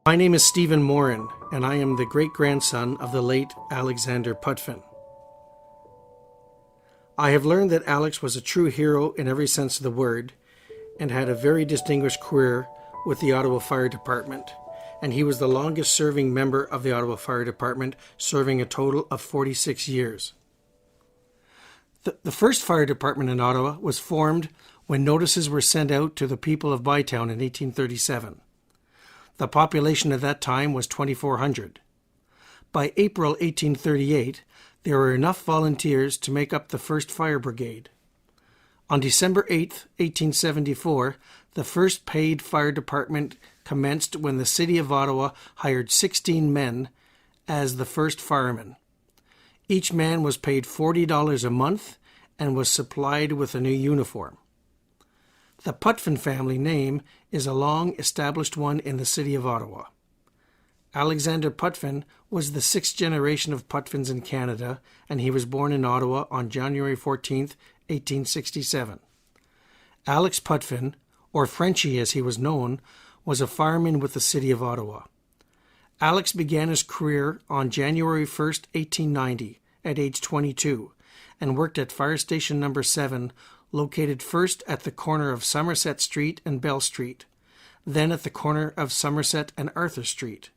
My name is Stephen Morin, and I am the great-grandson of the late Alexander Potvin. I have learned that Alex was a true hero in every sense of the word, and had a very distinguished career with the Ottawa Fire Department, and he was the longest-serving member of the Ottawa Fire Department, serving a total of 46 years. The first fire department in Ottawa was formed when notices were sent out to the people of Bytown in 1837. The population at that time was 2,400. By April 1838, there were enough volunteers to make up the first fire brigade. On December 8, 1874, the first paid fire department commenced when the City of Ottawa hired 16 men as the first firemen. Each man was paid $40 a month and was supplied with a new uniform. The Potvin family name is a long-established one in the City of Ottawa. Alexander Potvin was the sixth generation of Potvins in Canada, and he was born in Ottawa on January 14, 1867. Alex Potvin, or Frenchie as he was known, was a fireman with the City of Ottawa. Alex began his career on January 1, 1890, at age 22, and worked at Fire Station No. 7, located first at the corner of Somerset Street and Bell Street, then at the corner of Somerset and Arthur Street.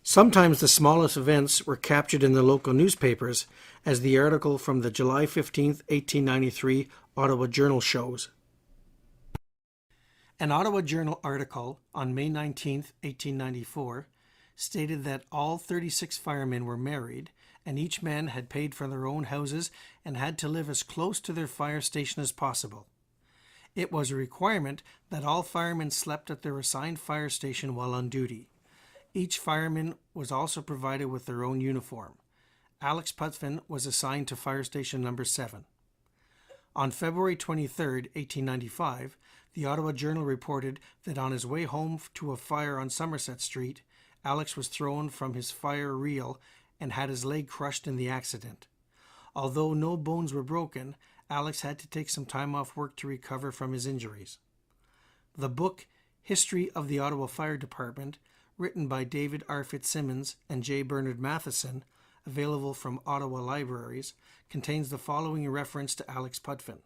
Sometimes the smallest events were captured in the local newspapers, as the article from the July 15, 1893 Ottawa Journal shows. An Ottawa Journal article on May 19, 1894, stated that all 36 firemen were married, and each man had paid for their own houses and had to live as close to their fire station as possible. It was a requirement that all firemen slept at their assigned fire station while on duty. Each fireman was also provided with their own uniform. Alex Potvin was assigned to Fire Station No. 7. On February 23, 1895, the Ottawa Journal reported that on his way home to a fire on Somerset Street, Alex was thrown from his fire reel and had his leg crushed in the accident. Although no bones were broken, Alex had to take some time off work to recover from his injuries. The book History of the Ottawa Fire Department, written by David R. Fitzsimmons and J. Bernard Matheson, available from Ottawa libraries, contains the following reference to Alex Potvin.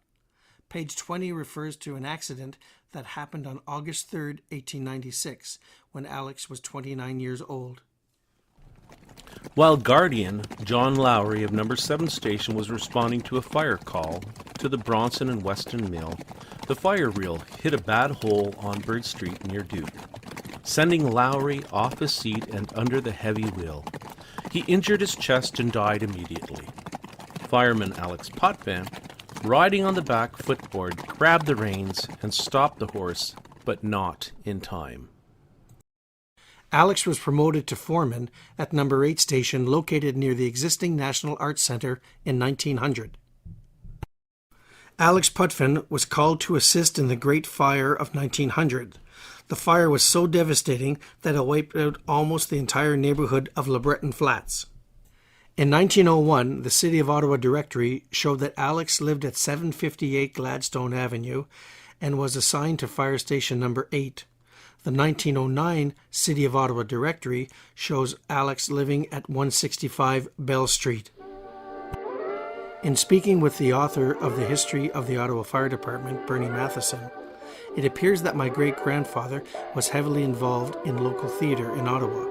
Page 20 refers to an accident that happened on August 3, 1896, when Alex was 29 years old. While guardian, John Lowry of No. 7 Station was responding to a fire call to the Bronson and Weston Mill, the fire reel hit a bad hole on Bird Street near Duke, sending Lowry off his seat and under the heavy wheel. He injured his chest and died immediately. Fireman Alex Potvin, riding on the back footboard, grabbed the reins and stopped the horse, but not in time. Alex was promoted to foreman at No. 8 Station, located near the existing National Arts Centre, in 1900. Alex Potvin was called to assist in the Great Fire of 1900. The fire was so devastating that it wiped out almost the entire neighbourhood of LeBreton Flats. In 1901, the City of Ottawa Directory showed that Alex lived at 758 Gladstone Avenue and was assigned to Fire Station No. 8. The 1909 City of Ottawa Directory shows Alex living at 165 Bell Street. In speaking with the author of the History of the Ottawa Fire Department, Bernie Matheson, it appears that my great-grandfather was heavily involved in local theatre in Ottawa.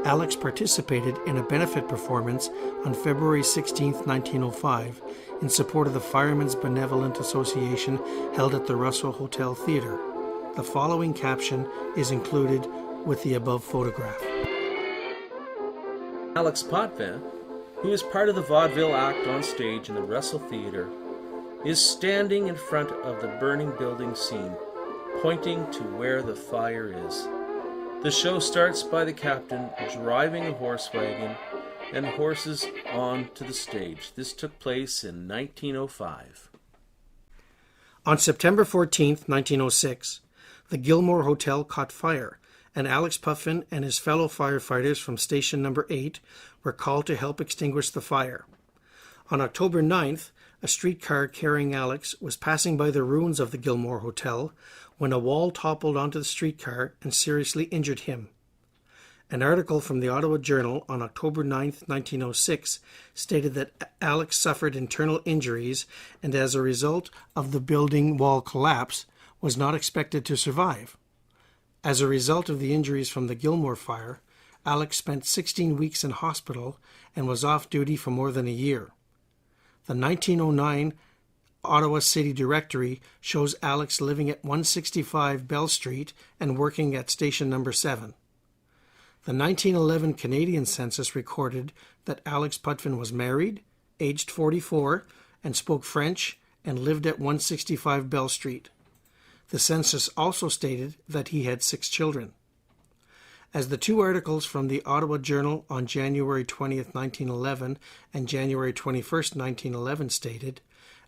Alex participated in a benefit performance on February 16, 1905, in support of the Firemen's Benevolent Association held at the Russell Hotel Theatre. The following caption is included with the above photograph. Alex Potvin, who is part of the vaudeville act on stage in the Russell Theatre, is standing in front of the burning building scene, pointing to where the fire is. The show starts by the captain driving a horse wagon and horses on to the stage. This took place in 1905. On September 14, 1906, the Gilmore Hotel caught fire, and Alex Potvin and his fellow firefighters from Station No. 8 were called to help extinguish the fire. On October 9th, a streetcar carrying Alex was passing by the ruins of the Gilmore Hotel when a wall toppled onto the streetcar and seriously injured him. An article from the Ottawa Journal on October 9, 1906, stated that Alex suffered internal injuries and as a result of the building wall collapse was not expected to survive. As a result of the injuries from the Gilmore fire, Alex spent 16 weeks in hospital and was off duty for more than a year. The 1909 Ottawa City Directory shows Alex living at 165 Bell Street and working at Station Number 7. The 1911 Canadian census recorded that Alex Potvin was married, aged 44, and spoke French and lived at 165 Bell Street. The census also stated that he had 6 children. As the 2 articles from the Ottawa Journal on January 20, 1911 and January 21, 1911 stated,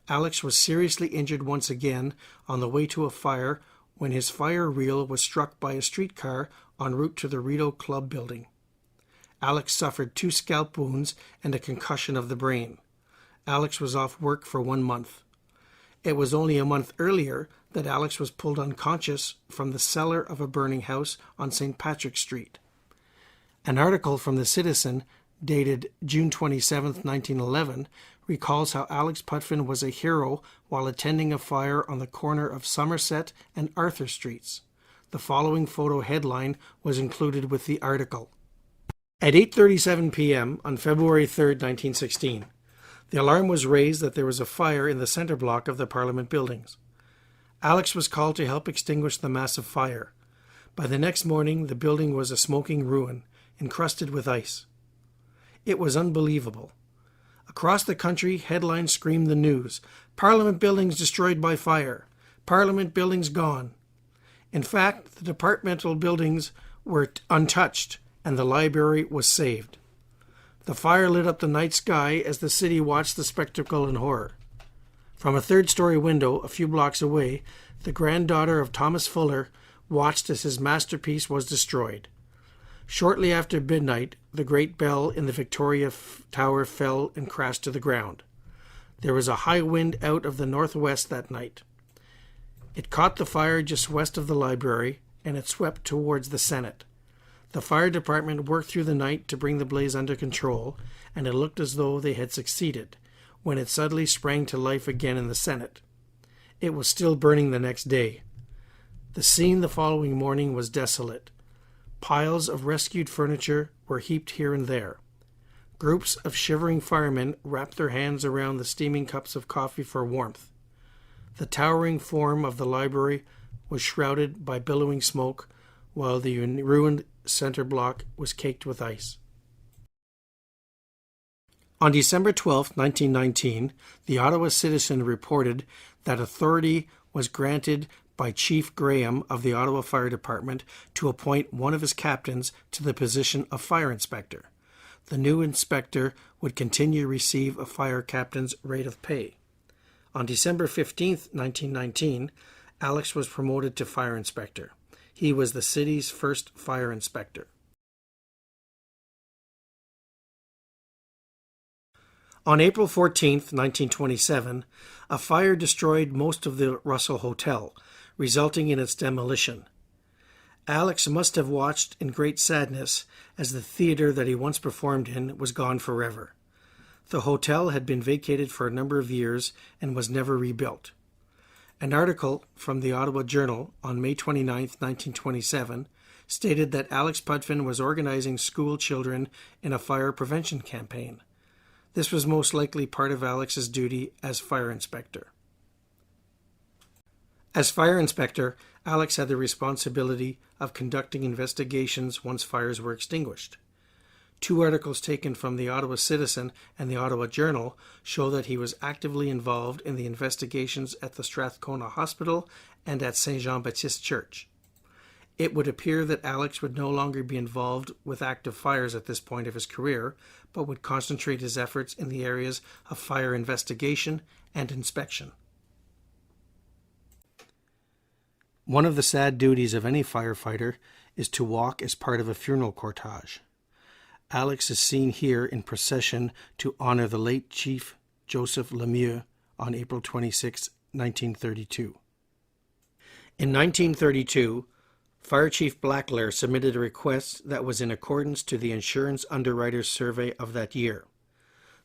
Alex was seriously injured once again on the way to a fire when his fire reel was struck by a streetcar en route to the Rideau Club building. Alex suffered 2 scalp wounds and a concussion of the brain. Alex was off work for 1 month. It was only a month earlier that Alex was pulled unconscious from the cellar of a burning house on St. Patrick's Street. An article from the Citizen, dated June 27, 1911, recalls how Alex Potvin was a hero while attending a fire on the corner of Somerset and Arthur Streets. The following photo headline was included with the article. At 8:37 p.m. on February 3, 1916, the alarm was raised that there was a fire in the center block of the Parliament buildings. Alex was called to help extinguish the massive fire. By the next morning, the building was a smoking ruin, encrusted with ice. It was unbelievable. Across the country, headlines screamed the news. Parliament buildings destroyed by fire. Parliament buildings gone. In fact, the departmental buildings were untouched, and the library was saved. The fire lit up the night sky as the city watched the spectacle in horror. From a 3rd-story window a few blocks away, the granddaughter of Thomas Fuller watched as his masterpiece was destroyed. Shortly after midnight, the great bell in the Victoria Tower fell and crashed to the ground. There was a high wind out of the northwest that night. It caught the fire just west of the library, and it swept towards the Senate. The fire department worked through the night to bring the blaze under control, and it looked as though they had succeeded, when it suddenly sprang to life again in the Senate. It was still burning the next day. The scene the following morning was desolate. Piles of rescued furniture were heaped here and there. Groups of shivering firemen wrapped their hands around the steaming cups of coffee for warmth. The towering form of the library was shrouded by billowing smoke, while the ruined center block was caked with ice. On December 12, 1919, the Ottawa Citizen reported that authority was granted by Chief Graham of the Ottawa Fire Department to appoint one of his captains to the position of fire inspector. The new inspector would continue to receive a fire captain's rate of pay. On December 15, 1919, Alex was promoted to fire inspector. He was the city's first fire inspector. On April 14, 1927, a fire destroyed most of the Russell Hotel, resulting in its demolition. Alex must have watched in great sadness as the theater that he once performed in was gone forever. The hotel had been vacated for a number of years and was never rebuilt. An article from the Ottawa Journal on May 29, 1927, stated that Alex Potvin was organizing school children in a fire prevention campaign. This was most likely part of Alex's duty as fire inspector. As fire inspector, Alex had the responsibility of conducting investigations once fires were extinguished. 2 articles taken from the Ottawa Citizen and the Ottawa Journal show that he was actively involved in the investigations at the Strathcona Hospital and at St. Jean-Baptiste Church. It would appear that Alex would no longer be involved with active fires at this point of his career, but would concentrate his efforts in the areas of fire investigation and inspection. One of the sad duties of any firefighter is to walk as part of a funeral cortege. Alex is seen here in procession to honor the late Chief Joseph Lemieux on April 26, 1932. In 1932, Fire Chief Blackler submitted a request that was in accordance to the Insurance Underwriters Survey of that year.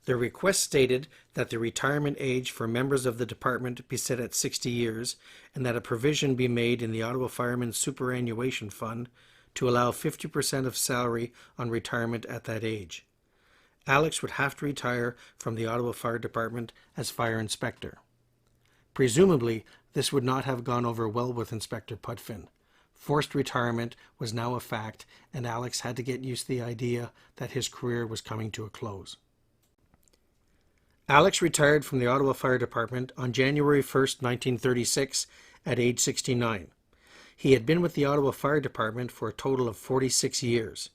The request stated that the retirement age for members of the department be set at 60 years and that a provision be made in the Ottawa Firemen's Superannuation Fund to allow 50% of salary on retirement at that age. Alex would have to retire from the Ottawa Fire Department as fire inspector. Presumably, this would not have gone over well with Inspector Potvin. Forced retirement was now a fact, and Alex had to get used to the idea that his career was coming to a close. Alex retired from the Ottawa Fire Department on January 1st, 1936, at age 69. He had been with the Ottawa Fire Department for a total of 46 years.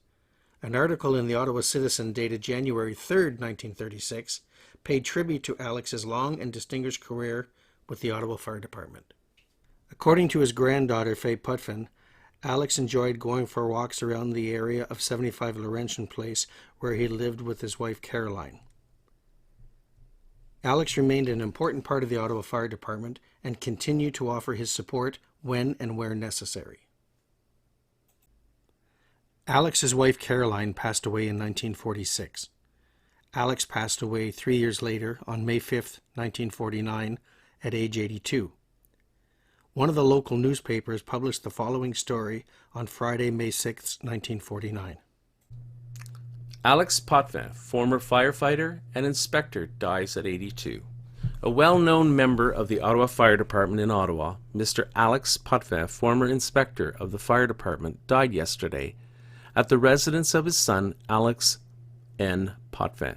An article in the Ottawa Citizen dated January 3rd, 1936, paid tribute to Alex's long and distinguished career with the Ottawa Fire Department. According to his granddaughter, Faye Potvin, Alex enjoyed going for walks around the area of 75 Laurentian Place, where he lived with his wife Caroline. Alex remained an important part of the Ottawa Fire Department and continued to offer his support when and where necessary. Alex's wife Caroline passed away in 1946. Alex passed away 3 years later on May 5th, 1949, at age 82. One of the local newspapers published the following story on Friday, May 6, 1949. Alex Potvin, former firefighter and inspector, dies at 82. A well-known member of the Ottawa Fire Department in Ottawa, Mr. Alex Potvin, former inspector of the fire department, died yesterday at the residence of his son, Alex N. Potvin,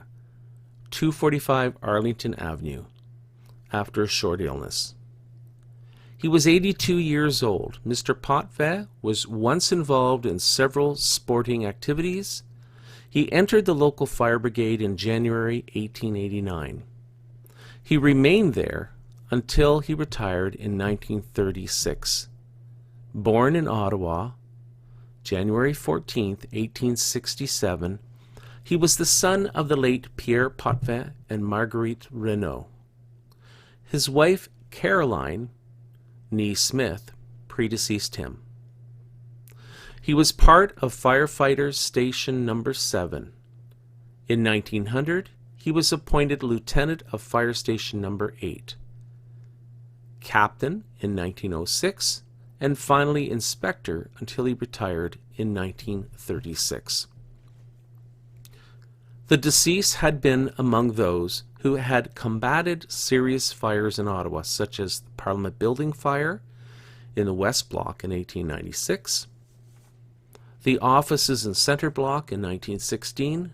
245 Arlington Avenue, after a short illness. He was 82 years old. Mr. Potvin was once involved in several sporting activities. He entered the local fire brigade in January 1889. He remained there until he retired in 1936. Born in Ottawa, January 14, 1867, he was the son of the late Pierre Potvin and Marguerite Renault. His wife, Caroline Nee Smith, predeceased him. He was part of Firefighters Station Number 7. In 1900, he was appointed Lieutenant of Fire Station Number 8, Captain in 1906, and finally Inspector until he retired in 1936. The deceased had been among those who had combated serious fires in Ottawa, such as the Parliament Building fire in the West Block in 1896, the offices in Centre Block in 1916,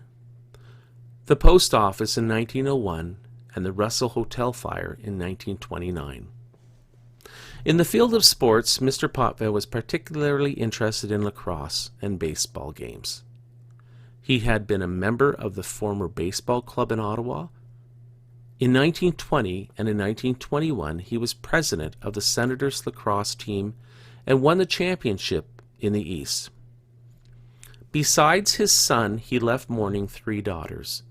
the Post Office in 1901, and the Russell Hotel fire in 1929. In the field of sports, Mr. Potvin was particularly interested in lacrosse and baseball games. He had been a member of the former baseball club in Ottawa. In 1920 and in 1921, he was president of the Senators lacrosse team and won the championship in the East. Besides his son, he left mourning 3 daughters,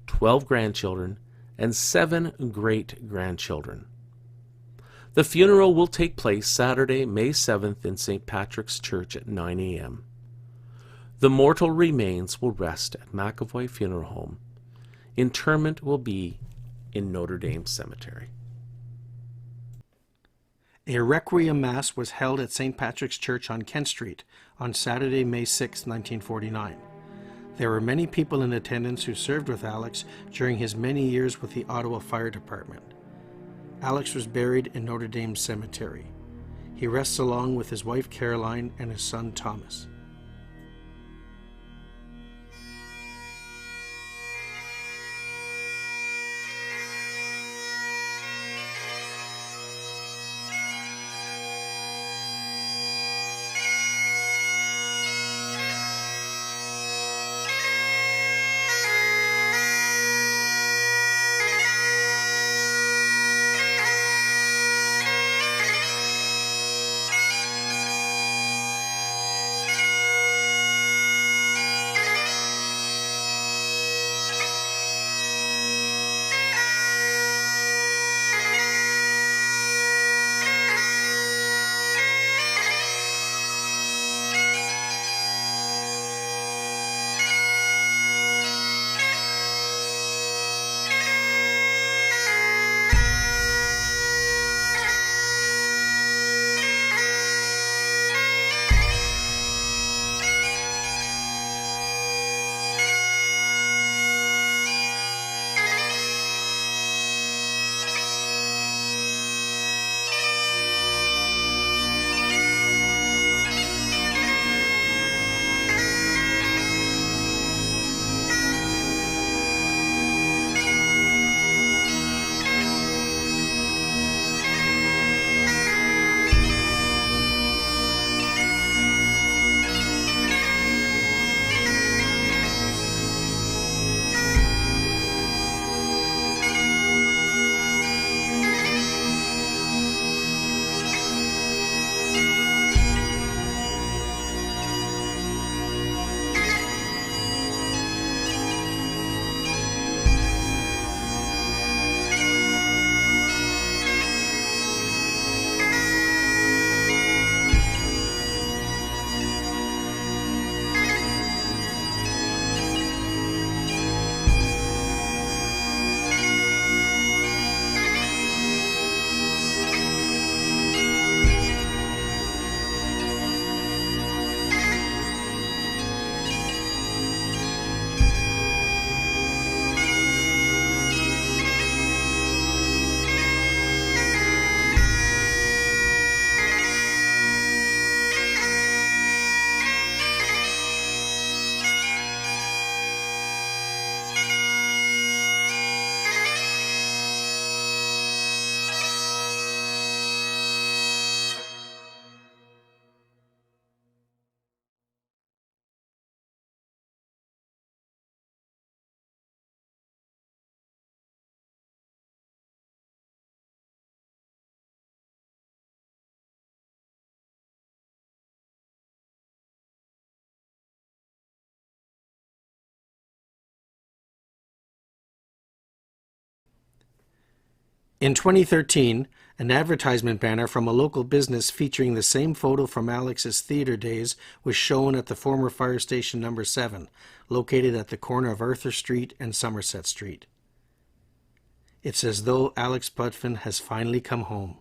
12 grandchildren, and 7 great-grandchildren. The funeral will take place Saturday, May 7th in St. Patrick's Church at 9 a.m. The mortal remains will rest at McAvoy Funeral Home. Interment will be in Notre Dame Cemetery. A requiem mass was held at St. Patrick's Church on Kent Street on Saturday, May 6, 1949. There were many people in attendance who served with Alex during his many years with the Ottawa Fire Department. Alex was buried in Notre Dame Cemetery. He rests along with his wife Caroline and his son Thomas. In 2013, an advertisement banner from a local business featuring the same photo from Alex's theater days was shown at the former fire station number 7, located at the corner of Arthur Street and Somerset Street. It's as though Alex Potvin has finally come home.